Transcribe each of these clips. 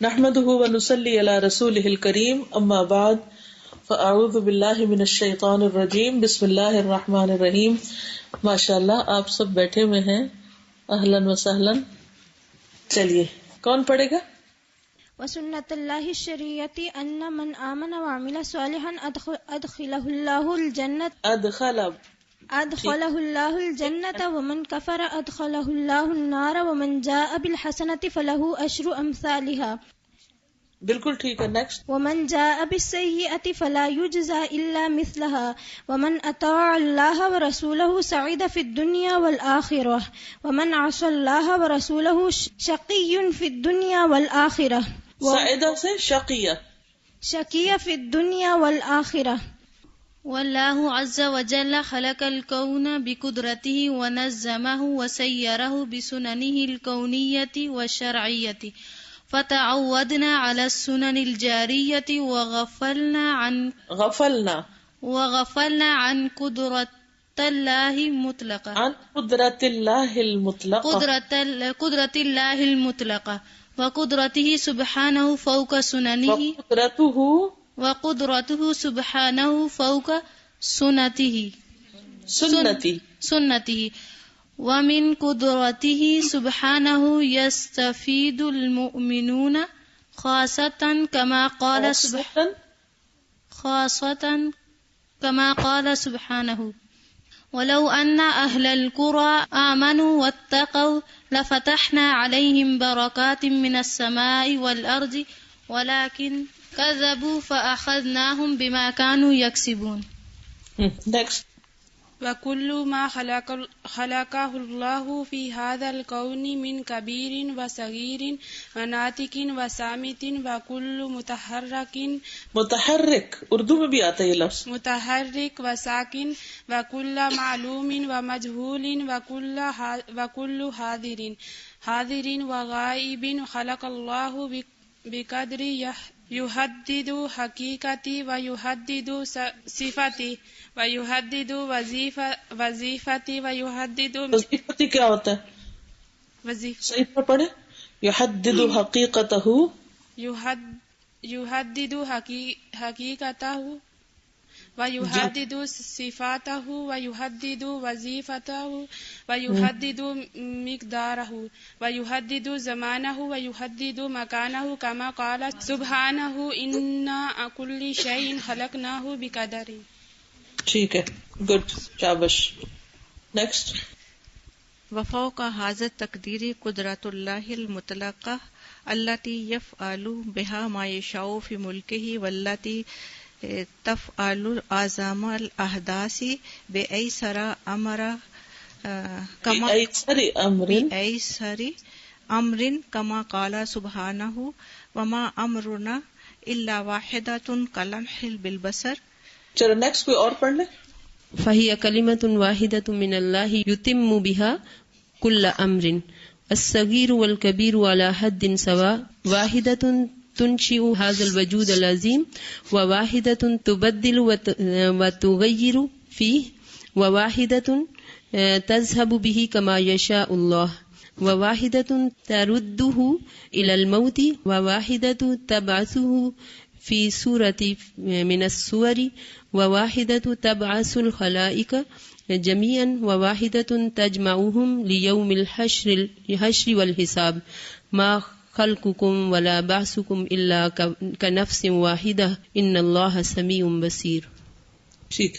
نحمده ونصلي على رسوله الكريم اما بعد فاعوذ بالله من الشیطان الرجیم بسم اللہ الرحمن الرحیم. ماشاءاللہ آپ سب بیٹھے ہوئے ہیں. اہلاً وسہلاً. چلیے کون پڑھے گا؟ وسنة الله الشرعية أن من آمن وعمل صالحا أدخله الله الجنة ومن كفر أدخله الله النار ومن جاء بالحسنة فله أشر أمثالها. بالکل ٹھیک ہے. نیکسٹ. ومن جاء بالسيئة فلا يجزى إلا مثلها ومن أطاع الله ورسوله سعد في الدنيا والآخرة ومن عصى الله ورسوله شقي في الدنيا والآخرة. سعیدہ سے شقیہ في الدنيا والآخرة. واللہ عز وجل خلق الكون بقدرته ونظمه وسيره بسننه الكونية والشرعية فتعودنا على السنن الجارية وغفلنا عن قدرة الله المطلقة وقدرته سبحانه فوق سننه وقدرته سبحانه فوق سنته ومن قدرته سبحانه يستفيد المؤمنون خاصة كما قال سبحانه ولو أن أهل القرى آمنوا واتقوا لفتحنا عليهم بركات من السماء والأرض ولكن كذبوا فأخذناهم بما كانوا يكسبون. Next. وكل ما خلقه الله في هذا الكون من كبير وصغير وناطق وصامت وكل متحرك اردو میں بھی آتا ہے یہ لفظ متحرك وساكن وكل معلوم ومجهول وكل حاضر وغائب خلق الله بقدر يحدد حقيقتي ويحدد صفتي ويحدد وظیفتی ويحدد وظیفتی کیا ہوتا ہے؟ صحیح پر پڑھے. يحدد حقیقته يحدد حقیقته ويحدد صفاته ويحدد وظیفته ويحدد مقداره ويحدد زمانه ويحدد مكانه كما قال سبحانه إنا كل شيء خلقناه بقدر. ٹھیک ہے. گڈ. شابش. نیکسٹ. وفوق هذا التقدير قدرة الله المطلقة التي يفعل بها ما يشاء في ملكه والتي تفعل أعظم الأحداث بأيسر أمر كما قال سبحانه وما أمرنا إلا واحدة كلمح بالبصر. چلو نیکسٹ کوئی اور پڑھ لیں. فهي كلمة واحدة من الله يتم بها كل أمر الصغير والكبير على حد سواء واحدة تنشئ هذا الوجود العظيم وواحدة تبدل وتغير فيه وواحدة تذهب به كما يشاء الله وواحدة ترده إلى الموت وواحدة تبعثه في سورة من السور وواحدة تبعث الخلائق جميعا وواحدة تجمعهم ليوم الحشر والحساب ما خلقكم ولا بعثكم إلا كنفس واحدة إن الله سميع بصير. ٹھیک.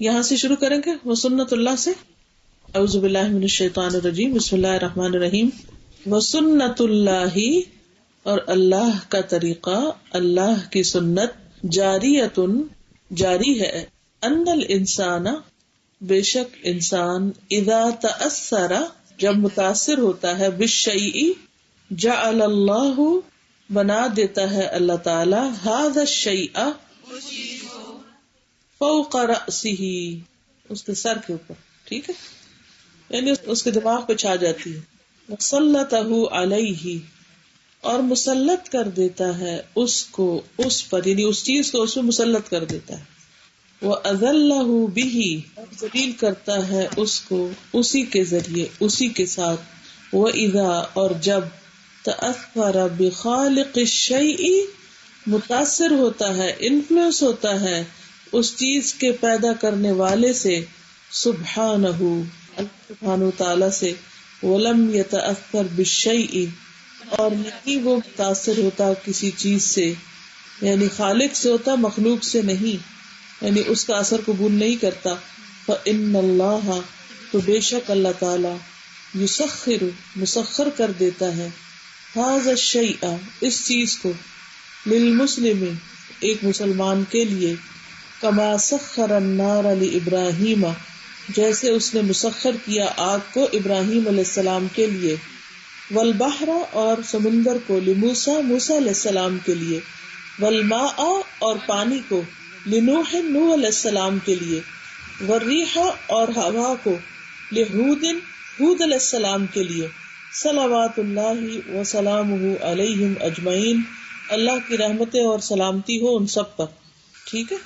یہاں سے شروع کریں گے وسنت اللہ سے. اعوذ باللہ من الشیطان الرجیم بسم اللہ الرحمن الرحیم. وسنت اللہ اور اللہ کا طریقہ، اللہ کی سنت، جاریۃ جاری ہے، ان الانسان بے شک انسان، اذا تأثر جب متاثر ہوتا ہے، بالشیء جعل اللہ بنا دیتا ہے اللہ تعالی، ھذا الشیء فوق رأسہ اس کے سر کے اوپر. ٹھیک ہے، یعنی اس کے دماغ پہ چھا جاتی ہے. وسلطہ علیہ اور مسلط کر دیتا ہے اس کو اس پر، یعنی اس چیز کو اس میں مسلط کر دیتا ہے. وَأَذَلَّهُ بِهِ ذلیل کرتا ہے اس کو اسی کے ذریعے، اسی کے ساتھ. وَإِذَا اور جب تأثر بخالق الشیء متاثر ہوتا ہے، انفلوئنس ہوتا ہے اس چیز کے پیدا کرنے والے سے، سبحانہ اللہ سبحانہ تعالی سے، ولم یتأثر بالشیء اور نہیں وہ متاثر ہوتا کسی چیز سے، یعنی خالق سے ہوتا مخلوق سے نہیں، یعنی اس کا اثر قبول نہیں کرتا. فإن اللہ تو بے شک اللہ تعالی یسخر مسخر کر دیتا ہے، ھذا الشیء اس چیز کو، للمسلم ایک مسلمان کے لیے، کما سخر النار لابراہیم جیسے اس نے مسخر کیا آگ کو ابراہیم علیہ السلام کے لیے، والبحر اور سمندر کو، لموسیٰ موسیٰ علیہ السلام کے لیے، والماء اور پانی کو، لنوح نوح علیہ السلام کے لیے، والریح اور ہوا کو، لہود ہود علیہ السلام کے لیے، صلوات اللہ وسلامہ علیہم اجمعین اللہ کی رحمتیں اور سلامتی ہو ان سب پر. ٹھیک ہے،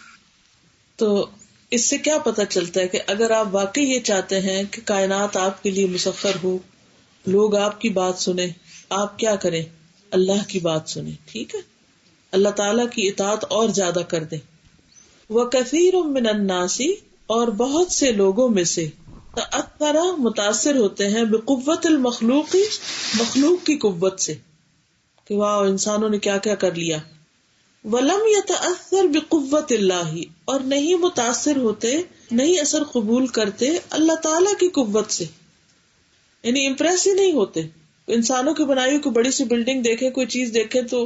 تو اس سے کیا پتہ چلتا ہے کہ اگر آپ واقعی یہ چاہتے ہیں کہ کائنات آپ کے لیے مسخر ہو، لوگ آپ کی بات سنیں، آپ کیا کریں؟ اللہ کی بات سنیں. ٹھیک ہے، اللہ تعالیٰ کی اطاعت اور زیادہ کر دیں. وَكَثِيرٌ مِّنَ النَّاسِ اور بہت سے لوگوں میں سے، تأثر متاثر ہوتے ہیں، بقوت المخلوق مخلوق کی قوت سے، کہ واہ انسانوں نے کیا کیا کر لیا. وَلَمْ يَتَأَثَّرْ بِقُوَّةِ اللَّهِ اور نہیں متاثر ہوتے، نہیں اثر قبول کرتے اللہ تعالیٰ کی قوت سے، یعنی امپریس ہی نہیں ہوتے. انسانوں کی بنائی کوئی بڑی سی بلڈنگ دیکھے، کوئی چیز دیکھے تو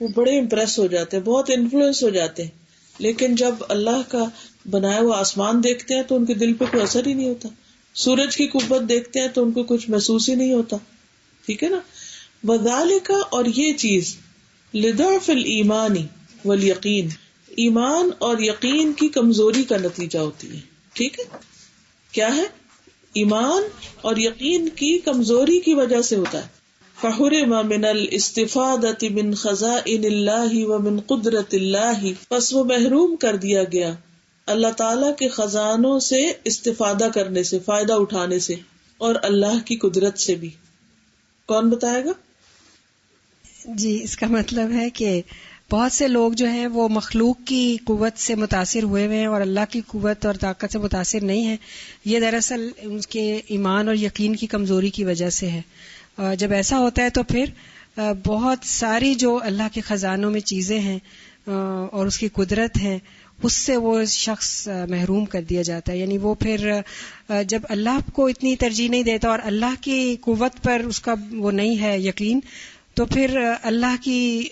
وہ بڑے امپریس ہو جاتے ہیں، بہت انفلوئنس ہو جاتے ہیں، لیکن جب اللہ کا بنایا ہوا آسمان دیکھتے ہیں تو ان کے دل پہ کوئی اثر ہی نہیں ہوتا. سورج کی قوت دیکھتے ہیں تو ان کو کچھ محسوس ہی نہیں ہوتا. ٹھیک ہے نا. وذالک اور یہ چیز لضعف الایمان والیقین ایمان اور یقین کی کمزوری کا نتیجہ ہوتی ہے. ٹھیک ہے، کیا ہے؟ ایمان اور یقین کی کمزوری کی وجہ سے ہوتا ہے. فحرم من الاستفادة من خزائن اللہ ومن قدرت اللہ پس وہ محروم کر دیا گیا اللہ تعالیٰ کے خزانوں سے استفادہ کرنے سے، فائدہ اٹھانے سے، اور اللہ کی قدرت سے بھی. کون بتائے گا؟ جی، اس کا مطلب ہے کہ بہت سے لوگ جو ہیں وہ مخلوق کی قوت سے متاثر ہوئے ہوئے ہیں اور اللہ کی قوت اور طاقت سے متاثر نہیں ہیں. یہ دراصل ان کے ایمان اور یقین کی کمزوری کی وجہ سے ہے. جب ایسا ہوتا ہے تو پھر بہت ساری جو اللہ کے خزانوں میں چیزیں ہیں اور اس کی قدرت ہے، اس سے وہ شخص محروم کر دیا جاتا ہے. یعنی وہ پھر جب اللہ کو اتنی ترجیح نہیں دیتا اور اللہ کی قوت پر اس کا وہ نہیں ہے یقین، تو پھر اللہ کی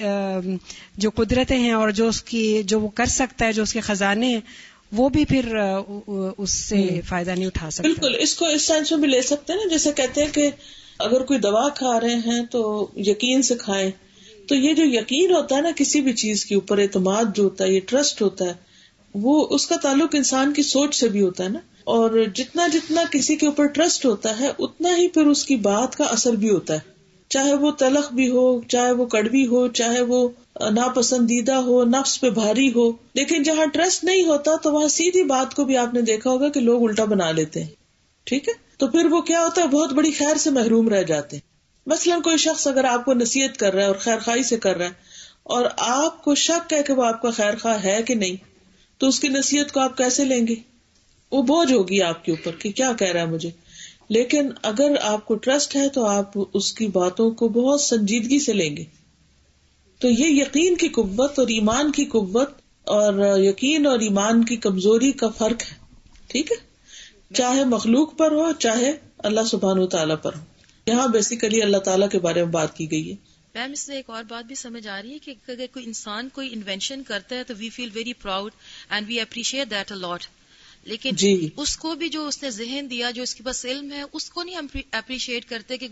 جو قدرتیں ہیں اور جو اس کی جو وہ کر سکتا ہے، جو اس کے خزانے ہیں، وہ بھی پھر اس سے فائدہ نہیں اٹھا سکتا. بالکل، اس کو اس سینس میں بھی لے سکتے ہیں نا، جیسے کہتے ہیں کہ اگر کوئی دوا کھا رہے ہیں تو یقین سے کھائیں. تو یہ جو یقین ہوتا ہے نا کسی بھی چیز کے اوپر، اعتماد جو ہوتا ہے، یہ ٹرسٹ ہوتا ہے، وہ اس کا تعلق انسان کی سوچ سے بھی ہوتا ہے نا. اور جتنا جتنا کسی کے اوپر ٹرسٹ ہوتا ہے اتنا ہی پھر اس کی بات کا اثر بھی ہوتا ہے، چاہے وہ تلخ بھی ہو، چاہے وہ کڑوی ہو، چاہے وہ ناپسندیدہ ہو، نفس پہ بھاری ہو. لیکن جہاں ٹرسٹ نہیں ہوتا تو وہاں سیدھی بات کو بھی آپ نے دیکھا ہوگا کہ لوگ الٹا بنا لیتے ہیں. ٹھیک ہے، تو پھر وہ کیا ہوتا ہے، بہت بڑی خیر سے محروم رہ جاتے ہیں. مثلاً کوئی شخص اگر آپ کو نصیحت کر رہا ہے اور خیر خواہی سے کر رہا ہے اور آپ کو شک ہے کہ وہ آپ کا خیر خواہ ہے کہ نہیں، تو اس کی نصیحت کو آپ کیسے لیں گے؟ وہ بوجھ ہوگی آپ کے اوپر کہ کیا کہہ رہا ہے مجھے. لیکن اگر آپ کو ٹرسٹ ہے تو آپ اس کی باتوں کو بہت سنجیدگی سے لیں گے. تو یہ یقین کی قوت اور ایمان کی قوت اور یقین اور ایمان کی کمزوری کا فرق ہے. ٹھیک ہے، چاہے مخلوق پر ہو چاہے اللہ سبحانہ و تعالیٰ پر ہو. یہاں بیسیکلی اللہ تعالیٰ کے بارے میں بات کی گئی ہے. میم اس سے ایک اور بات بھی سمجھ آ رہی ہے کہ اگر کوئی انسان کوئی انوینشن کرتا ہے تو we feel very proud and we appreciate that a lot, لیکن اس کو بھی جو اس نے ذہن دیا، جو اس کے پاس علم ہے، اس کو نہیں ہم اپریشیٹ کرتے کہ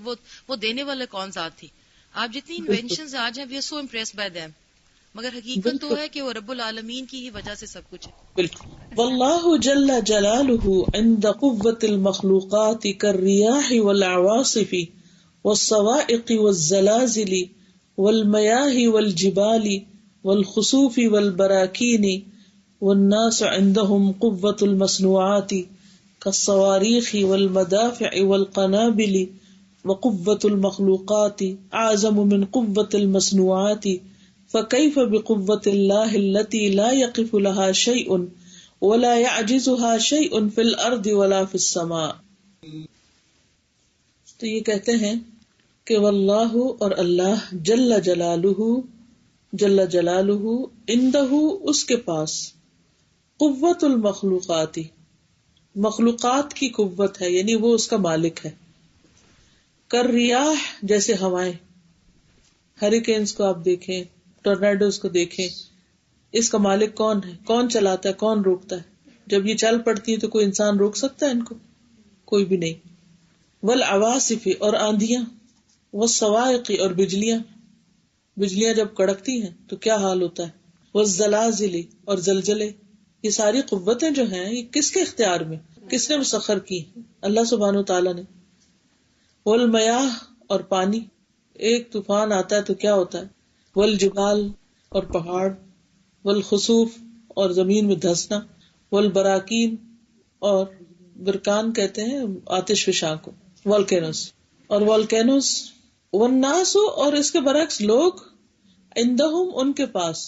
وہ دینے والا کون ذات تھی. آپ جتنی انوینشنز آج ہیں we are so impressed by them, مگر حقیقت تو ہے کہ وہ رب العالمین کی ہی وجہ سے سب کچھ ہے. بالکل. واللہ جل جلالہ عند قوت المخلوقات کالریاح والعواصف والصواعق والزلازل والمیاہ والجبال والخسوف والبراکین والناس عندهم قوة المصنوعات كالصواريخ والمدافع والقنابل وقوة المخلوقات اعظم من قوة المصنوعات فكيف بقوة الله التي لا يقف لها شيء ولا يعجزها شيء في الارض ولا في السماء. تو یہ کہتے ہیں کہ واللہ اور اللہ جل جلالہ عنده اس کے پاس قوت المخلوقات مخلوقات کی قوت ہے، یعنی وہ اس کا مالک ہے. کالریاح جیسے ہوائیں، ہریکینز کو آپ دیکھیں، ٹورنیڈوز کو دیکھیں، اس کا مالک کون ہے؟ کون چلاتا ہے؟ کون روکتا ہے؟ جب یہ چل پڑتی ہے تو کوئی انسان روک سکتا ہے ان کو؟ کوئی بھی نہیں. والعواصف اور آندیاں، والصواعق اور بجلیاں جب کڑکتی ہیں تو کیا حال ہوتا ہے. والزلازل اور زلزلے، یہ ساری قوتیں جو ہیں یہ کس کے اختیار میں، کس نے مسخر کی؟ اللہ سبحانہ و تعالیٰ نے. والمیاہ اور پانی، ایک طوفان آتا ہے تو کیا ہوتا ہے. والجبال اور پہاڑ، والخسوف اور زمین میں دھسنا، والبراکین اور برکان کہتے ہیں آتش فشاں کو، والکینوس اور والکینوس. والناس اور اس کے برعکس لوگ، عندہم ان کے پاس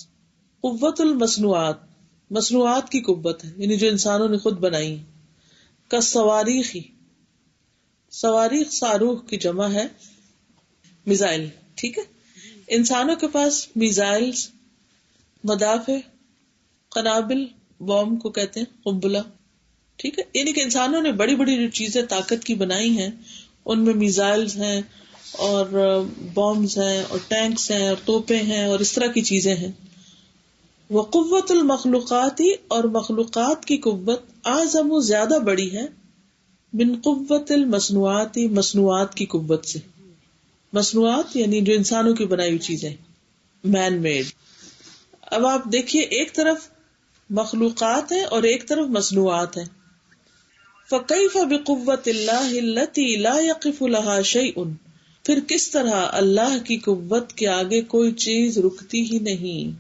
قوت المصنوعات مصنوعات کی قوت ہے، یعنی جو انسانوں نے خود بنائی ہیں. کالصواریخ، صواریخ صاروخ کی جمع ہے میزائل، ٹھیک ہے. انسانوں کے پاس میزائلز، مدافع، قنابل، بوم کو کہتے ہیں قنبلہ، ٹھیک ہے. یعنی کہ انسانوں نے بڑی بڑی جو چیزیں طاقت کی بنائی ہیں ان میں میزائلز ہیں اور بومز ہیں اور ٹینکس ہیں اور توپیں ہیں اور اس طرح کی چیزیں ہیں. وقوت المخلوقات اور مخلوقات کی قوت اعظم زیادہ بڑی ہے من قوت المصنوعات مصنوعات کی قوت سے. مصنوعات یعنی جو انسانوں کی بنائی ہوئی چیزیں، مین میڈ. اب آپ دیکھیے ایک طرف مخلوقات ہیں اور ایک طرف مصنوعات ہیں. فَكَيْفَ بِقُوَّةِ اللَّهِ الَّتِي لَا يَقِفُ لَهَا شَيْءٌ، پھر کس طرح اللہ کی قوت کے آگے کوئی چیز رکتی ہی نہیں،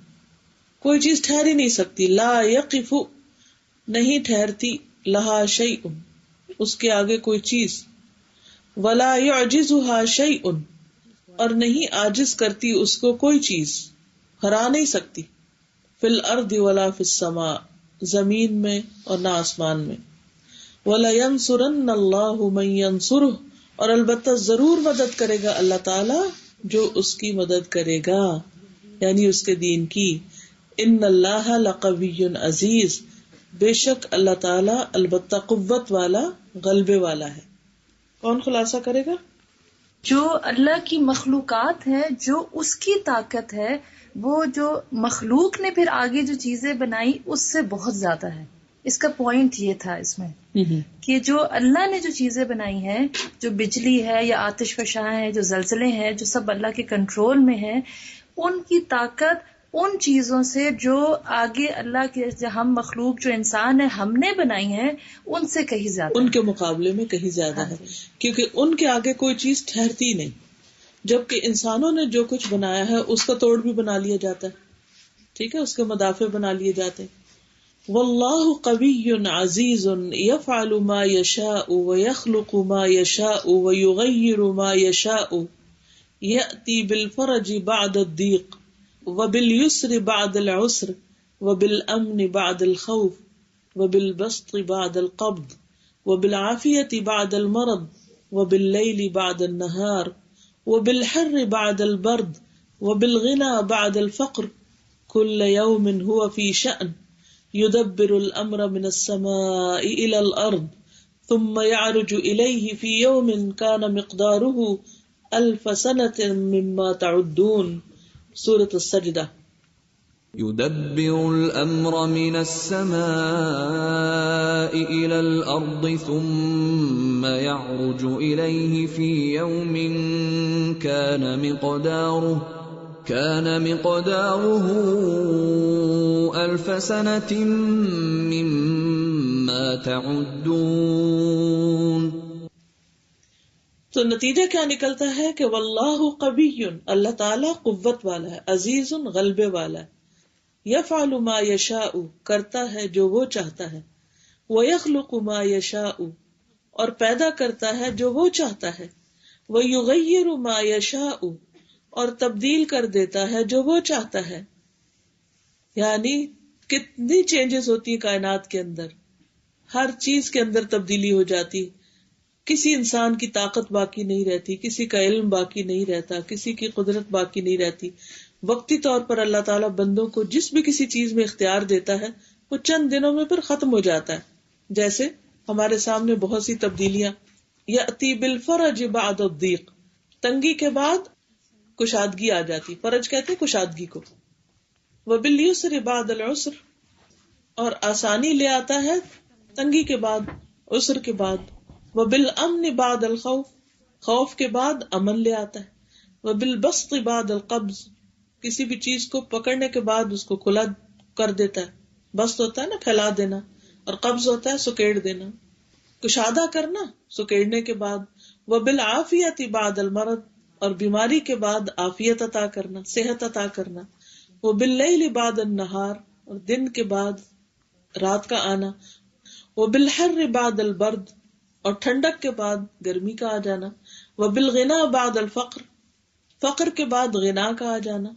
کوئی چیز ٹھہر ہی نہیں سکتی. لا يقف نہیں ٹھہرتی، لها شيء اس کے آگے کوئی چیز. ولا يعجزها شيء اور نہیں عاجز کرتی اس کو کوئی چیز، ہرا نہیں سکتی. فی الارض ولا فی السماء زمین میں اور نہ آسمان میں. وَلَيَنْصُرَنَّ اللَّهُ مَن يَنْصُرُهُ اور البتہ ضرور مدد کرے گا اللہ تعالی جو اس کی مدد کرے گا، یعنی اس کے دین کی. ان اللہ لقوی عزیز، بے شک اللہ تعالی البتہ قوت والا، غلبے والا ہے. کون خلاصہ کرے گا؟ جو اللہ کی مخلوقات ہے، جو اس کی طاقت ہے، وہ جو مخلوق نے پھر آگے جو چیزیں بنائی اس سے بہت زیادہ ہے. اس کا پوائنٹ یہ تھا اس میں کہ جو اللہ نے جو چیزیں بنائی ہیں، جو بجلی ہے یا آتش فشاں ہے، جو زلزلے ہیں، جو سب اللہ کے کنٹرول میں ہیں، ان کی طاقت ان چیزوں سے جو آگے اللہ کے ہم مخلوق جو انسان ہے ہم نے بنائی ہیں ان سے کہیں زیادہ، ان کے مقابلے میں کہیں زیادہ ہے، کیونکہ ان کے آگے کوئی چیز ٹھہرتی نہیں. جبکہ انسانوں نے جو کچھ بنایا ہے اس کا توڑ بھی بنا لیا جاتا ہے، ٹھیک ہے، اس کے مدافع بنا لیے جاتے ہیں. واللہ قوی عزیز یفعل ما یشاء ویخلق ما یشاء ویغیر ما یشاء یأتی بالفرج بعد الضیق وبالیسر بعد العسر وبالامن بعد الخوف وبالبسط بعد القبض وبالعافیة بعد المرض وباللیل بعد النہار وبالحر بعد البرد وبالغنى بعد الفقر كل يوم هو في شأن يدبر الأمر من السماء إلى الأرض ثم يعرج إليه في يوم كان مقداره 1000 سنة مما تعدون. سورة السجدة. يدبر الأمر من السماء إلى الأرض ثم يعرج إليه في يوم كان مقداره 1000 سنة مما تعدون. تو نتیجہ کیا نکلتا ہے کہ واللہ قوی، اللہ تعالیٰ قوت والا ہے، عزیز غلبے والا ہے. یفعل ما یشاء کرتا ہے جو وہ چاہتا ہے، ویخلق ما یشاء اور پیدا کرتا ہے جو وہ چاہتا ہے، وَيُغَيِّرُ مَا يَشَاءُ اور تبدیل کر دیتا ہے جو وہ چاہتا ہے. یعنی کتنی چینجز ہوتی ہیں کائنات کے اندر، ہر چیز کے اندر تبدیلی ہو جاتی. کسی انسان کی طاقت باقی نہیں رہتی، کسی کا علم باقی نہیں رہتا، کسی کی قدرت باقی نہیں رہتی. وقتی طور پر اللہ تعالیٰ بندوں کو جس بھی کسی چیز میں اختیار دیتا ہے وہ چند دنوں میں پھر ختم ہو جاتا ہے. جیسے ہمارے سامنے بہت سی تبدیلیاں. یأتی بالفرج بعد الضیق، تنگی کے بعد کشادگی آ جاتی. فرج کہتے ہیں کشادگی کو. وبالیسر بعد العسر، اور آسانی لے آتا ہے تنگی کے بعد، عسر کے بعد. وبالامن بعد الخوف، خوف کے بعد امن لے آتا ہے. وبالبسط بعد القبض، کسی بھی چیز کو پکڑنے کے بعد اس کو کھلا کر دیتا ہے. بسط ہوتا ہے نا پھیلا دینا، اور قبض ہوتا ہے سکیڑ دینا. کشادہ کرنا سکیڑنے کے بعد. وبالعافیت بعد المرض، اور بیماری کے بعد عافیت عطا کرنا، صحت عطا کرنا. وباللیل بعد النہار، اور دن کے بعد رات کا آنا. وبالحر بعد البرد، اور ٹھنڈک کے بعد گرمی کا آ جانا. وبالغنا بعد الفقر، فقر کے بعد غنا کا آ جانا.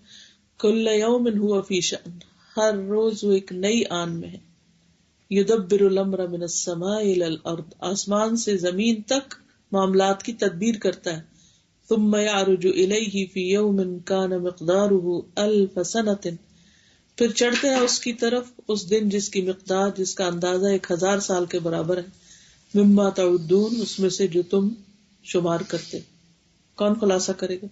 کل یوم هو فی شأن، ہر روز وہ ایک نئی آن میں ہے. یدبر الامر من السماء الى الارض، آسمان سے زمین تک معاملات کی تدبیر کرتا ہے. ثم يعرج الیہ فی یوم کان مقدارہ الف سنۃ، پھر چڑھتے ہیں اس کی طرف اس دن جس کی مقدار، جس کا اندازہ 1000 سال کے برابر ہے. مما تعدون، اس میں سے جو تم شمار کرتے. کون خلاصہ کرے گا؟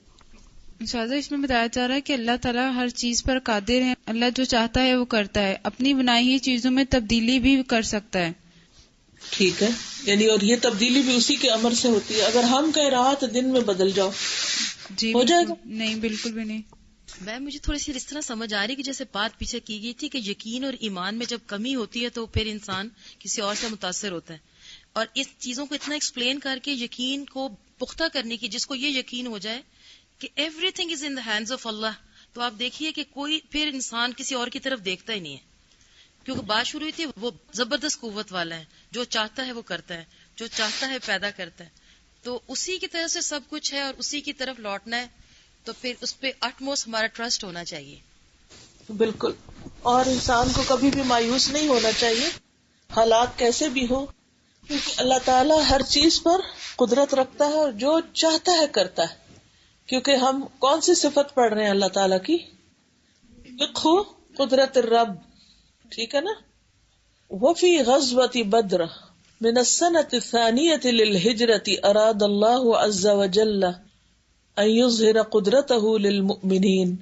شاہدہ اس میں بتایا جا رہا ہے کہ اللہ تعالیٰ ہر چیز پر قادر ہے، اللہ جو چاہتا ہے وہ کرتا ہے، اپنی بنائی ہوئی چیزوں میں تبدیلی بھی کر سکتا ہے. ٹھیک ہے، یعنی اور یہ تبدیلی بھی اسی کے امر سے ہوتی ہے. اگر ہم کہہ رات دن میں بدل جاؤ جی ہو جائے گا؟ نہیں، بالکل بھی نہیں. میں مجھے تھوڑی سی اس طرح سمجھ آ رہی کہ جیسے بات پیچھے کی گئی تھی کہ یقین اور ایمان میں جب کمی ہوتی ہے تو پھر انسان کسی اور سے متاثر ہوتا ہے، اور اس چیزوں کو اتنا ایکسپلین کر کے یقین کو پختہ کرنے کی، جس کو یہ یقین ہو جائے کہ everything is in the hands of Allah, تو آپ دیکھیے کہ کوئی پھر انسان کسی اور کی طرف دیکھتا ہی نہیں ہے. کیونکہ بات شروع ہوئی تھی وہ زبردست قوت والا ہے، جو چاہتا ہے وہ کرتا ہے، جو چاہتا ہے پیدا کرتا ہے، تو اسی کی طرف سے سب کچھ ہے اور اسی کی طرف لوٹنا ہے، تو پھر اس پہ اٹموسٹ ہمارا ٹرسٹ ہونا چاہیے. بالکل. اور انسان کو کبھی بھی مایوس نہیں ہونا چاہیے، حالات کیسے بھی ہو، کیونکہ اللہ تعالیٰ ہر چیز پر قدرت رکھتا ہے اور جو چاہتا ہے کرتا ہے. کیونکہ ہم کون سی صفت پڑھ رہے ہیں اللہ تعالیٰ کی؟ فقہ قدرت الرب، ٹھیک ہے نا. وفی غزوة بدر من السنة الثانية للهجرة اراد الله عز وجل ان يظهر قدرته للمؤمنين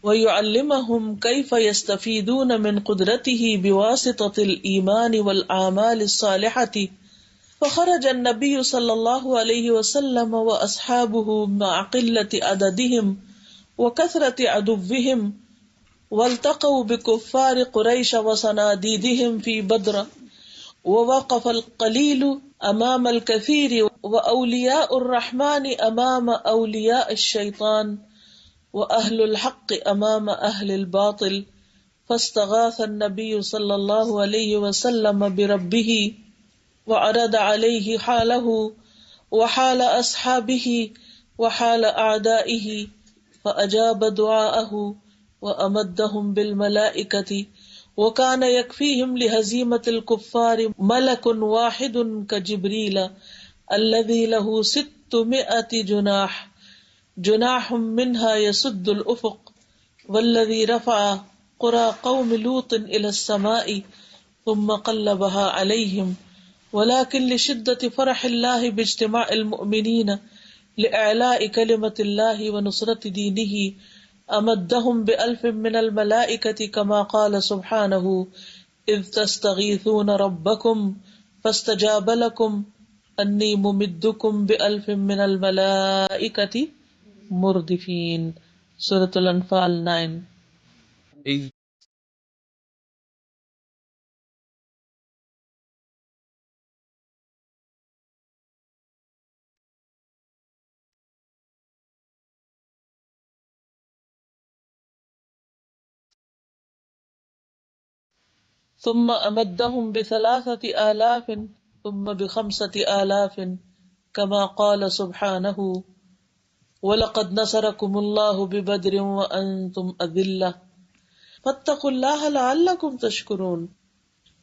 ويعلمهم كيف يستفيدون من قدرته بواسطة الإيمان والأعمال الصالحة. فخرج النبي صلى الله عليه وسلم وأصحابه مع قلة عددهم وكثرة عدوهم، والتقوا بكفار قريش وصناديدهم في بدر، ووقف القليل أمام الكثير وأولياء الرحمن أمام أولياء الشيطان وأهل الحق أمام أهل الباطل. فاستغاث النبي صلى الله عليه وسلم بربه وعرض عليه حاله وحال أصحابه وحال أعدائه فأجاب دعاءه وأمدهم بالملائكة وكان يكفيهم لهزيمة الكفار ملك واحد كجبريل الذي له 600 جناح، جناح منها يسد الأفق، والذي رفع قرى قوم لوط إلى السماء ثم قلبها عليهم. ولكن لشدة فرح الله باجتماع المؤمنين لإعلاء كلمة الله ونصرة دينه أمدهم بألف من الملائكة كما قال سبحانه إذ تستغيثون ربكم فاستجاب لكم أني ممدكم بألف من الملائكة مردفين. سورة الانفال 9. ثم أمدهم ب3,000 ثم ب5,000 كما قال سبحانه وَلَقَدْ نَصَرَكُمُ اللَّهُ بِبَدْرٍ وَأَنْتُمْ أَذِلَّةٌ فَاتَّقُوا اللَّهَ لَعَلَّكُمْ تَشْكُرُونَ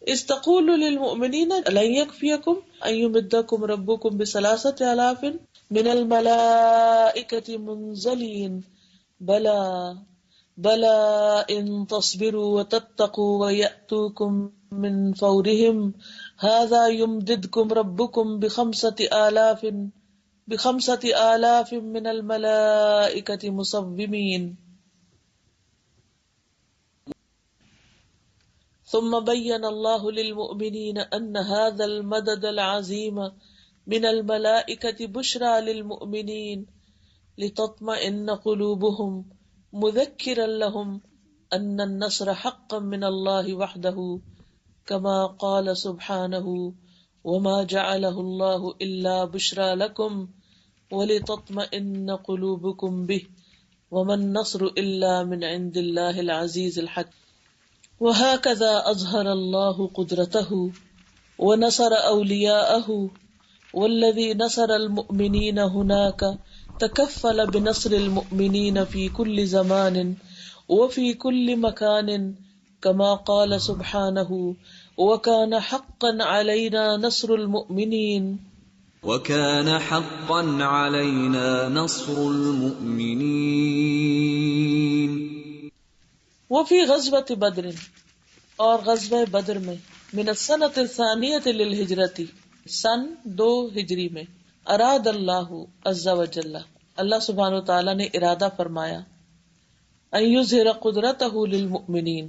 إِذْ تَقُولُ لِلْمُؤْمِنِينَ أَلَنْ يَكْفِيَكُمْ أَنْ يُمِدَّكُمْ رَبُّكُمْ ب3,000 مِنَ الْمَلَائِكَةِ مُنْزَلِينَ بَلَى إِن تَصْبِرُوا وَتَتَّقُوا وَيَأْتُوكُمْ مِنْ فَوْرِهِمْ هَذَا يُمْدِدْكُمْ رَبُّكُمْ ب5,000 من الملائكة مصومين. ثم بين الله للمؤمنين أن هذا المدد العظيم من الملائكة بشرى للمؤمنين لتطمئن قلوبهم مذكرا لهم أن النصر حقا من الله وحده كما قال سبحانه وما جعله الله إلا بشرى لكم ولتطمئن قلوبكم به وما النصر إلا من عند الله العزيز الحكيم. وهكذا أظهر الله قدرته ونصر أولياءه والذي نصر المؤمنين هناك تكفل بنصر المؤمنين في كل زمان وفي كل مكان كما قال سبحانه وكان حقا علينا نصر المؤمنين وَكَانَ حَقًّا عَلَيْنَا نَصْرُ الْمُؤْمِنِينَ. وفي غزوة بدر اور غزوہ بدر میں من السنة الثانية للہجرتی سن 2 ہجری میں اراد اللہ عز وجل اللہ سبحانہ وتعالی نے ارادہ فرمایا ان یظہر قدرتہ للمؤمنین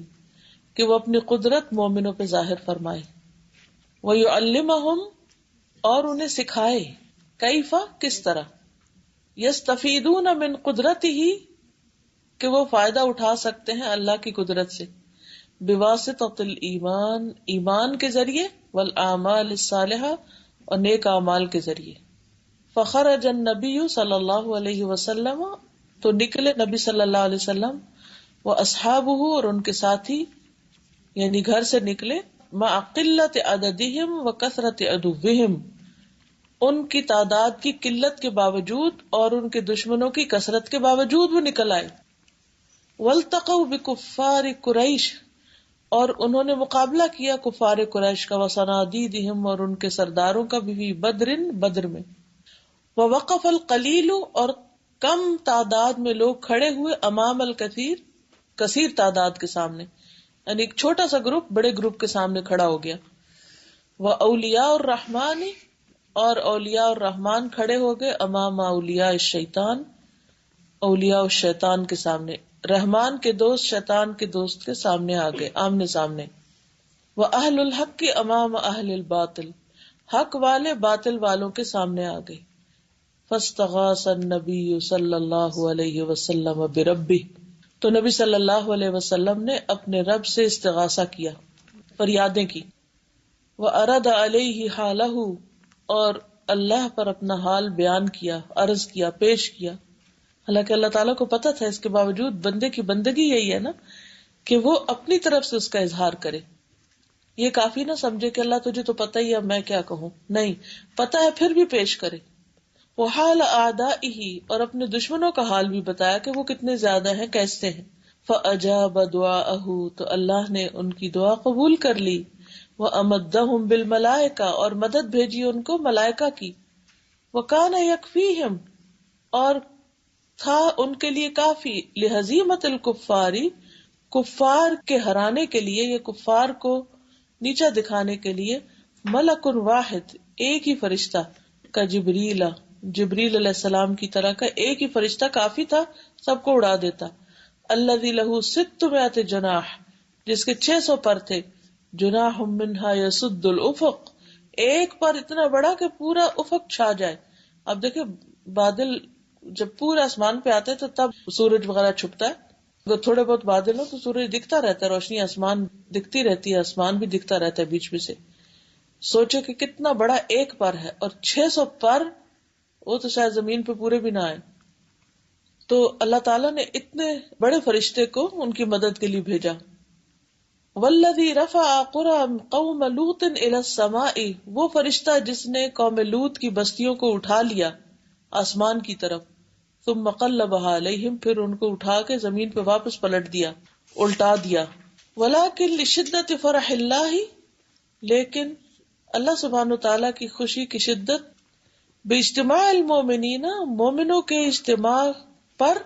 کہ وہ اپنی قدرت مومنوں پہ ظاہر فرمائے ویعلمہم اور انہیں سکھائے کیفا کس طرح یستفیدون من قدرتہ کہ وہ فائدہ اٹھا سکتے ہیں اللہ کی قدرت سے بواسطۃ الایمان ایمان کے ذریعے والاعمال الصالحہ اور نیک اعمال کے ذریعے. فخرج النبی صلی اللہ علیہ وسلم تو نکلے نبی صلی اللہ علیہ وسلم واصحابہ اور ان کے ساتھی یعنی گھر سے نکلے مع قلت عددہم وکثرت عدوہم ان کی تعداد کی قلت کے باوجود اور ان کے دشمنوں کی کثرت کے باوجود وہ نکل آئے. والتقوا بکفار قریش اور انہوں نے مقابلہ کیا کفار قریش کا وصنادیدہم اور ان کے سرداروں کا بھی بدر میں. ووقف القلیل اور کم تعداد میں لوگ کھڑے ہوئے امام الکثیر کثیر تعداد کے سامنے یعنی ایک چھوٹا سا گروپ بڑے گروپ کے سامنے کھڑا ہو گیا. واولیاء الرحمن اور اولیاء الرحمن کھڑے ہو گئے امام اولیاء الشیطان اولیاء الشیطان کے سامنے. رحمان کے دوست شیطان کے دوست کے سامنے آ گئے آمنے سامنے. واہل الحق کی امام اہل الباطل حق والے باطل والوں کے سامنے آ گئے. فاستغاث النبی صلی اللہ علیہ وسلم بربہ تو نبی صلی اللہ علیہ وسلم نے اپنے رب سے استغاثہ کیا فریادیں کی. وَأَرَدَ عَلَيْهِ حَالَهُ اور اللہ پر اپنا حال بیان کیا عرض کیا پیش کیا. حالانکہ اللہ تعالیٰ کو پتا تھا اس کے باوجود بندے کی بندگی یہی ہے نا کہ وہ اپنی طرف سے اس کا اظہار کرے. یہ کافی نہ سمجھے کہ اللہ تجھے تو پتہ ہی ہے میں کیا کہوں، نہیں پتہ ہے پھر بھی پیش کرے. وحال اعدائہ اور اپنے دشمنوں کا حال بھی بتایا کہ وہ کتنے زیادہ ہیں کیسے ہیں. فاجاب دعاءہ تو اللہ نے ان کی دعا قبول کر لی. وامدہم بالملائکہ اور مدد بھیجی ان کو ملائکہ کی. وکان یکفیہم اور تھا ان کے لیے کافی لہزیمت الکفاری کفار کے ہرانے کے لیے یا کفار کو نیچا دکھانے کے لیے ملک واحد ایک ہی فرشتہ کا جبریل علیہ السلام کی طرح کا ایک ہی فرشتہ کافی تھا سب کو اڑا دیتا. الذی لہ 600 جناح جس کے 600 پر تھے. جناح منہا یسد الافق ایک پر اتنا بڑا کہ پورا افق چھا جائے. اب دیکھیں بادل جب پورا آسمان پہ آتے تو تب سورج وغیرہ چھپتا ہے. اگر تھوڑے بہت بادل ہو تو سورج دکھتا رہتا ہے روشنی آسمان دکھتی رہتی ہے آسمان بھی دکھتا رہتا ہے بیچ میں سے. سوچو کہ کتنا بڑا ایک پر ہے اور 600 پر وہ تو شاید زمین پہ پورے بھی نہ آئے. تو اللہ تعالیٰ نے اتنے بڑے فرشتے کو ان کی مدد کے لیے بھیجا. والذی رفع قرى قوم لوط الى السماء، وہ فرشتہ جس نے قوم لوط کی بستیوں کو اٹھا لیا آسمان کی طرف، ثم قلبها علیہم، پھر ان کو اٹھا کے زمین پہ واپس پلٹ دیا، الٹا دیا. ولکن لشدت فرح اللہ، لیکن اللہ سبحانہ تعالیٰ کی خوشی کی شدت، باجتماع المومنین، مومنوں کے اجتماع پر،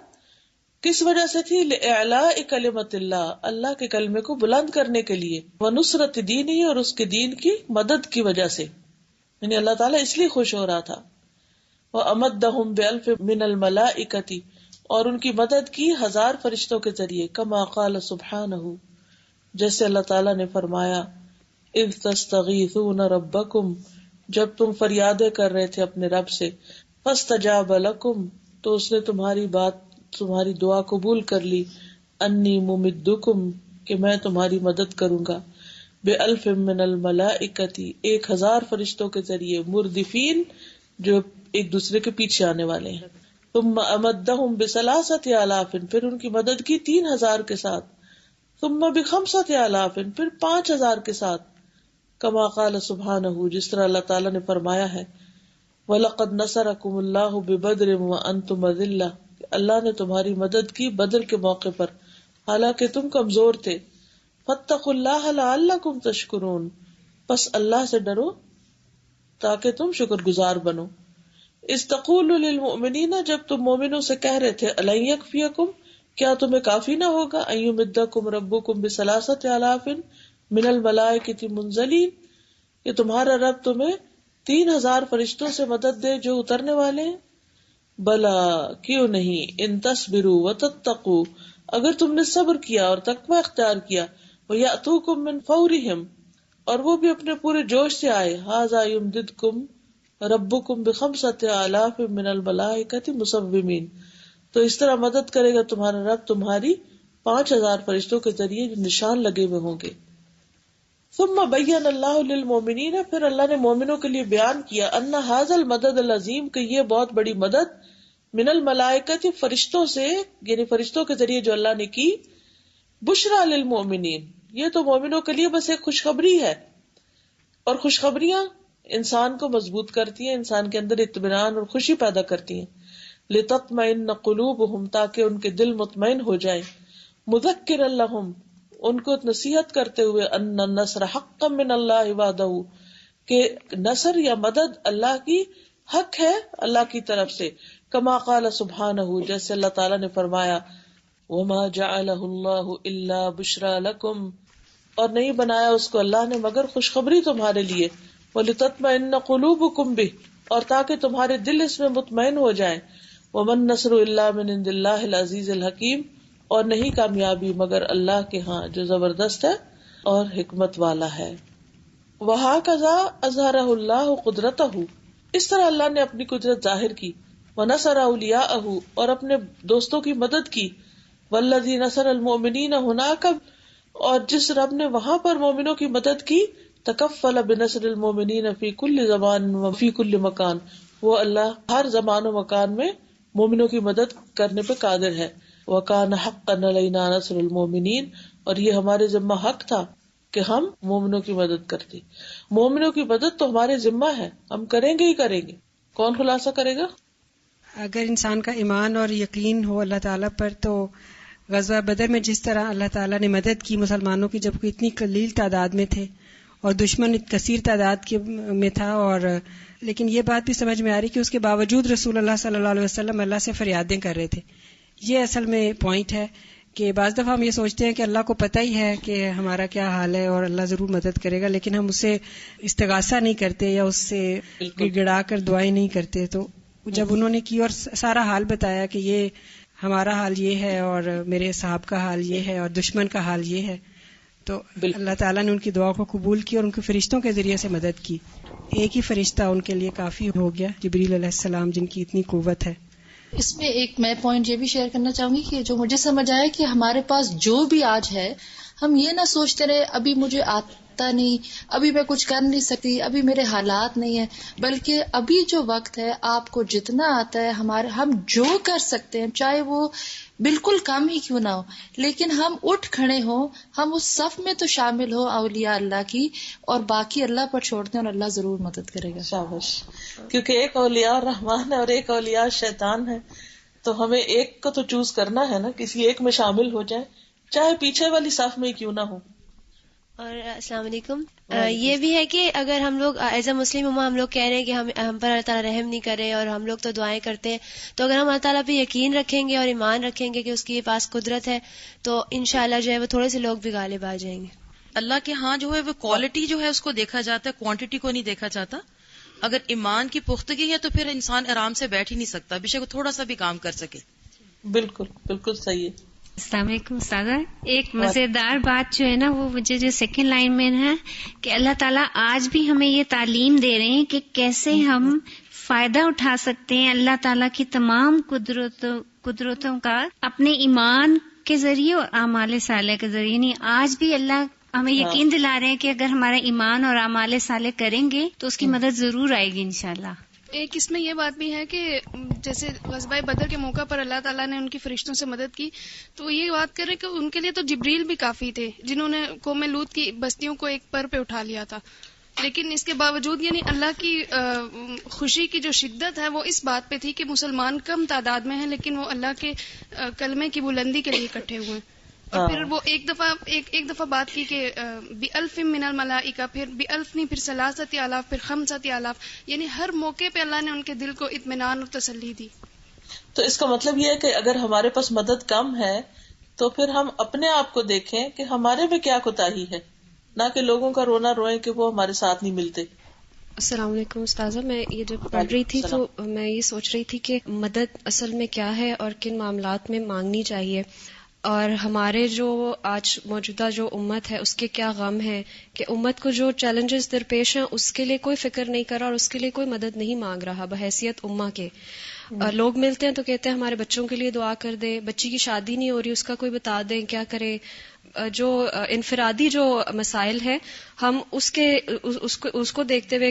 کس وجہ سے تھی؟ لإعلاء کلمت اللہ، اللہ کے کلمے کو بلند کرنے کے لیے، ونصرت دینی، اور اس کے دین کی مدد کی وجہ سے، یعنی اللہ تعالیٰ اس لیے خوش ہو رہا تھا. وَأَمَدَّهُمْ بِأَلْفٍ مِّنَ الْمَلَائِكَةِ، اور ان کی مدد کی 1000 فرشتوں کے ذریعے، کما قال سبحانہ، جیسے اللہ تعالیٰ نے فرمایا، اذ تستغیثون ربکم، جب تم فریادیں کر رہے تھے اپنے رب سے، فاستجاب لکم، تو اس نے تمہاری دعا قبول کر لی، انی ممدکم، کہ میں تمہاری مدد کروں گا، بِأَلْفٍ مِّنَ الْمَلَائِكَةِ، 1000 فرشتوں کے ذریعے، مردفین، جو ایک دوسرے کے پیچھے آنے والے ہیں. ثم امدہم بثلاثۃ آلاف، پھر ان کی مدد کی 3000 کے ساتھ. ثم بخمسۃ آلاف، پھر 5000 کے ساتھ. کما قال سبحانہ، جس طرح اللہ تعالیٰ نے فرمایا ہے، وَلَقَدْ نَصَرَكُمُ اللَّهُ بِبَدْرٍ وَأَنْتُمْ أَذِلَّةٌ، کہ اللہ نے تمہاری مدد کی بدر کے موقع پر حالانکہ تم کمزور تھے. فَاتَّقُوا اللَّهَ لَعَلَّكُمْ تَشْكُرُونَ، پس اللہ سے ڈرو تاکہ تم شکر گزار بنو. اذ تقول للمؤمنین، جب تم مومنوں سے کہہ رہے تھے، الن یکفیکم، کیا تمہیں کافی نہ ہوگا، ان یمدکم ربکم بثلاثۃ آلاف من الملائکۃ منزلین، کہ تمہارا رب تمہیں 3000 فرشتوں سے مدد دے جو اترنے والے ہیں. بلا، کیوں نہیں، ان تصبروا وتتقوا، اگر تم نے صبر کیا اور تقوی اختیار کیا، ویأتوکم من فورہم، اور وہ بھی اپنے پورے جوش سے آئے، ھذا یمددکم ربکم بخمسۃ آلاف من الملائکۃ مسومین، تو اس طرح مدد کرے گا تمہارا رب تمہاری 5000 فرشتوں کے ذریعے جو نشان لگے ہوئے ہوں گے. ثم بین اللہ للمؤمنین، پھر اللہ نے مومنوں کے لیے بیان کیا، ان ھذا المدد العظیم، کہ یہ بہت بڑی مدد، من الملائکۃ، فرشتوں سے، یعنی فرشتوں کے ذریعے جو اللہ نے کی، بشرا للمؤمنین، یہ تو مومنوں کے لیے بس ایک خوشخبری ہے، اور خوشخبریاں انسان کو مضبوط کرتی ہیں، انسان کے اندر اطمینان اور خوشی پیدا کرتی ہیں. لتطمئن قلوبہم، تاکہ ان کے دل مطمئن ہو جائیں. مذکرا لہم، ان کو نصیحت کرتے ہوئے، ان النصر حقا من اللہ وحدہ، کہ نصر یا مدد اللہ کی حق ہے، اللہ کی طرف سے. کما قال سبحانہ، جیسے اللہ تعالیٰ نے فرمایا، وما جعلہ اللہ الا بشرا لکم، اور نہیں بنایا اس کو اللہ نے مگر خوشخبری تمہارے لیے. وَلِتَطْمَئِنَّ قُلُوبُكُمْ بِهِ، اور تاکہ تمہارے دل اس میں مطمئن ہو جائیں. وَمَن نَّصْرُ إِلَّا مِنْ عِندِ اللَّهِ الْعَزِيزِ الْحَكِيمِ، اور نہیں کامیابی مگر اللہ کے ہاں جو زبردست ہے اور حکمت والا ہے. وَهَكَذَا أَظْهَرَهُ اللَّهُ قُدْرَتَهُ، اس طرح اللہ نے اپنی قدرت ظاہر کی. وَنَصَرَ أَوْلِيَاءَهُ، اور اپنے دوستوں کی مدد کی. وَالَّذِي نَصَرَ الْمُؤْمِنِينَ هُنَاكَ، اور جس رب نے وہاں پر مومنوں کی مدد کی، تکفل بنصر المومنین فی کل زمان و فی کل مکان، وہ اللہ ہر زمان و مکان میں مومنوں کی مدد کرنے پہ قادر ہے. وکان حقا علینا نصر المومنین، اور یہ ہمارے ذمہ حق تھا کہ ہم مومنوں کی مدد کرتے. مومنوں کی مدد تو ہمارے ذمہ ہے، ہم کریں گے ہی کریں گے. کون خلاصہ کرے گا؟ اگر انسان کا ایمان اور یقین ہو اللہ تعالیٰ پر، تو غزوہ بدر میں جس طرح اللہ تعالیٰ نے مدد کی مسلمانوں کی، جب کہ اتنی قلیل تعداد میں تھے اور دشمن کثیر تعداد میں تھا، اور لیکن یہ بات بھی سمجھ میں آ رہی کہ اس کے باوجود رسول اللہ صلی اللہ علیہ وسلم اللہ سے فریادیں کر رہے تھے. یہ اصل میں پوائنٹ ہے کہ بعض دفعہ ہم یہ سوچتے ہیں کہ اللہ کو پتہ ہی ہے کہ ہمارا کیا حال ہے اور اللہ ضرور مدد کرے گا، لیکن ہم اسے استغاثہ نہیں کرتے یا اس سے گڑ گڑا کر دعائیں نہیں کرتے. تو جب انہوں نے کی اور سارا حال بتایا کہ یہ ہمارا حال یہ ہے اور میرے صاحب کا حال یہ ہے اور دشمن کا حال یہ ہے، تو اللہ تعالیٰ نے ان کی دعا کو قبول کی اور ان کے فرشتوں کے ذریعے سے مدد کی. ایک ہی فرشتہ ان کے لیے کافی ہو گیا، جبریل علیہ السلام، جن کی اتنی قوت ہے. اس میں ایک میں پوائنٹ یہ بھی شیئر کرنا چاہوں گی کہ جو مجھے سمجھ آیا کہ ہمارے پاس جو بھی آج ہے، ہم یہ نہ سوچتے رہے ابھی مجھے آتا نہیں، ابھی میں کچھ کر نہیں سکتی، ابھی میرے حالات نہیں ہیں، بلکہ ابھی جو وقت ہے آپ کو جتنا آتا ہے، ہم جو کر سکتے ہیں، چاہے وہ بالکل کم ہی کیوں نہ ہو، لیکن ہم اٹھ کھڑے ہوں، ہم اس صف میں تو شامل ہو اولیاء اللہ کی، اور باقی اللہ پر چھوڑتے ہیں اور اللہ ضرور مدد کرے گا. شاباش. کیونکہ ایک اولیاء الرحمان ہے اور ایک اولیاء شیطان ہے، تو ہمیں ایک کو تو چوز کرنا ہے نا، کسی ایک میں شامل ہو جائے چاہے پیچھے والی صف میں کیوں نہ ہو. اور السلام علیکم. یہ بھی ہے کہ اگر ہم لوگ ایز اے مسلم امہ ہم لوگ کہہ رہے ہیں کہ ہم پر اللہ تعالیٰ رحم نہیں کرے اور ہم لوگ تو دعائیں کرتے ہیں، تو اگر ہم اللہ تعالیٰ پہ یقین رکھیں گے اور ایمان رکھیں گے کہ اس کے پاس قدرت ہے، تو انشاءاللہ جو ہے وہ تھوڑے سے لوگ بھی غالب آ جائیں گے. اللہ کے ہاں جو ہے وہ کوالٹی جو ہے اس کو دیکھا جاتا ہے، کوانٹٹی کو نہیں دیکھا جاتا. اگر ایمان کی پختگی ہے تو پھر انسان آرام سے بیٹھ ہی نہیں سکتا، بے شک وہ تھوڑا سا بھی کام کر سکے. بالکل بالکل صحیح ہے. السلام علیکم استاذہ. ایک مزیدار بات جو ہے نا وہ مجھے جو سیکنڈ لائن میں ہے کہ اللہ تعالیٰ آج بھی ہمیں یہ تعلیم دے رہے ہیں کہ کیسے ہم فائدہ اٹھا سکتے ہیں اللہ تعالیٰ کی تمام قدرتوں کا اپنے ایمان کے ذریعے اور اعمال صالح کے ذریعے. یعنی آج بھی اللہ ہمیں یقین دلا رہے ہیں کہ اگر ہمارا ایمان اور اعمال صالح کریں گے تو اس کی مدد ضرور آئے گی انشاءاللہ. ایک اس میں یہ بات بھی ہے کہ جیسے غزوہ بدر کے موقع پر اللہ تعالیٰ نے ان کی فرشتوں سے مدد کی، تو یہ بات کریں کہ ان کے لیے تو جبریل بھی کافی تھے جنہوں نے قوم لوط کی بستیوں کو ایک پر پہ اٹھا لیا تھا. لیکن اس کے باوجود یعنی اللہ کی خوشی کی جو شدت ہے وہ اس بات پہ تھی کہ مسلمان کم تعداد میں ہیں لیکن وہ اللہ کے کلمے کی بلندی کے لیے اکٹھے ہوئے ہیں. اور پھر وہ ایک دفعہ بات کی کہ بِأَلْفٍ مِّنَ الْمَلَائِکَةِ، پھر بِأَلْفٍ نہیں، پھر 3,000 پھر 5,000، یعنی ہر موقع پہ اللہ نے ان کے دل کو اطمینان اور تسلی دی. تو اس کا مطلب یہ ہے کہ اگر ہمارے پاس مدد کم ہے تو پھر ہم اپنے آپ کو دیکھیں کہ ہمارے میں کیا کوتاہی ہے، نہ کہ لوگوں کا رونا روئیں کہ وہ ہمارے ساتھ نہیں ملتے. السلام علیکم استاذہ. میں یہ جب پڑھ رہی تھی تو میں یہ سوچ رہی تھی کہ مدد اصل میں کیا ہے اور کن معاملات میں مانگنی چاہیے، اور ہمارے جو آج موجودہ جو امت ہے اس کے کیا غم ہے کہ امت کو جو چیلنجز درپیش ہیں اس کے لیے کوئی فکر نہیں کر رہا اور اس کے لیے کوئی مدد نہیں مانگ رہا بحیثیت امہ کے. لوگ ملتے ہیں تو کہتے ہیں ہمارے بچوں کے لیے دعا کر دیں، بچی کی شادی نہیں ہو رہی اس کا کوئی بتا دیں کیا کرے. جو انفرادی جو مسائل ہیں ہم اس کو دیکھتے ہوئے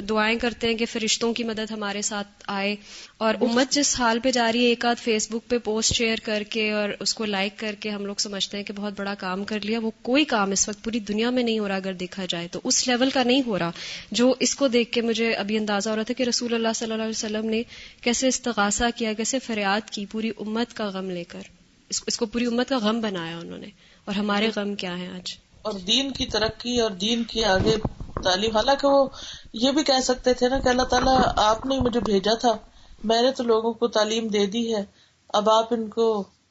دعائیں کرتے ہیں کہ فرشتوں کی مدد ہمارے ساتھ آئے. اور امت جس حال پہ جا رہی ہے، ایک آدھ فیس بک پہ پوسٹ شیئر کر کے اور اس کو لائک کر کے ہم لوگ سمجھتے ہیں کہ بہت بڑا کام کر لیا، وہ کوئی کام اس وقت پوری دنیا میں نہیں ہو رہا. اگر دیکھا جائے تو اس لیول کا نہیں ہو رہا. جو اس کو دیکھ کے مجھے ابھی اندازہ ہو رہا تھا کہ رسول اللہ صلی اللہ علیہ وسلم نے کیسے استغاثہ کیا، کیسے فریاد کی پوری امت کا غم لے کر، اس کو پوری امت کا غم بنایا انہوں نے. اور ہمارے غم کیا ہیں آج؟ اور دین کی ترقی اور دین کی آگے تعلیم. حالانکہ وہ یہ بھی کہہ سکتے تھے نا کہ اللہ تعالیٰ آپ نے مجھے بھیجا تھا، میں نے تو لوگوں کو تعلیم دے دی ہے، اب آپ ان کو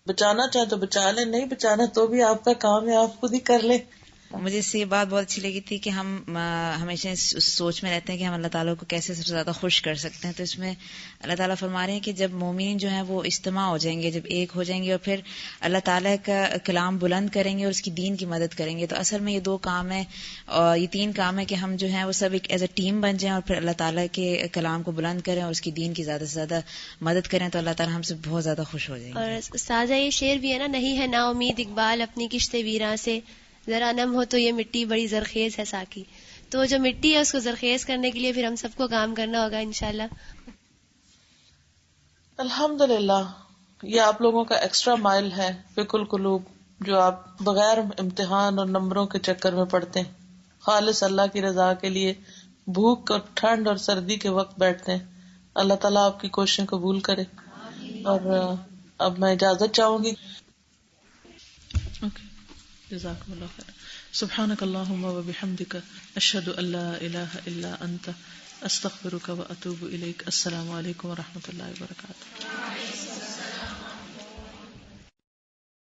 بچانا چاہیں تو بچا لیں، نہیں بچانا تو بھی آپ کا کام ہے، آپ خود ہی کر لیں. مجھے اس سے یہ بات بہت اچھی لگی تھی کہ ہم ہمیشہ اس سوچ میں رہتے ہیں کہ ہم اللہ تعالیٰ کو کیسے سب سے زیادہ خوش کر سکتے ہیں. تو اس میں اللہ تعالیٰ فرما رہے ہیں کہ جب مومنین جو ہیں وہ اجتماع ہو جائیں گے، جب ایک ہو جائیں گے اور پھر اللہ تعالیٰ کا کلام بلند کریں گے اور اس کی دین کی مدد کریں گے، تو اصل میں یہ 2 کام ہیں اور یہ 3 کام ہے کہ ہم جو ہیں وہ سب ایک ایز اے ٹیم بن جائیں اور پھر اللہ تعالیٰ کے کلام کو بلند کریں اور اس کی دین کی زیادہ سے زیادہ مدد کریں، تو اللہ تعالیٰ ہم سے بہت زیادہ خوش ہو جائیں گے. اور استاذہ یہ شعر بھی ہے نا، نہیں ہے نا امید اقبال اپنی کشت ویراں سے، ذرا نم ہو تو یہ مٹی بڑی زرخیز ہے ساکی. تو جو مٹی ہے اس کو زرخیز کرنے کے لیے پھر ہم سب کو کام کرنا ہوگا انشاءاللہ. الحمدللہ یہ آپ لوگوں کا ایکسٹرا مائل ہے فقہ القلوب، جو آپ بغیر امتحان اور نمبروں کے چکر میں پڑھتے ہیں، خالص اللہ کی رضا کے لیے بھوک اور ٹھنڈ اور سردی کے وقت بیٹھتے ہیں. اللہ تعالیٰ آپ کی کوششیں قبول کرے. اور اب میں اجازت چاہوں گی. جزاکم اللہ خیر. سبحانک اللہم و بحمدک اشہد ان لا الہ الا انت استغفرک و اتوب الیک. السلام علیکم و رحمۃ اللہ وبرکاتہ.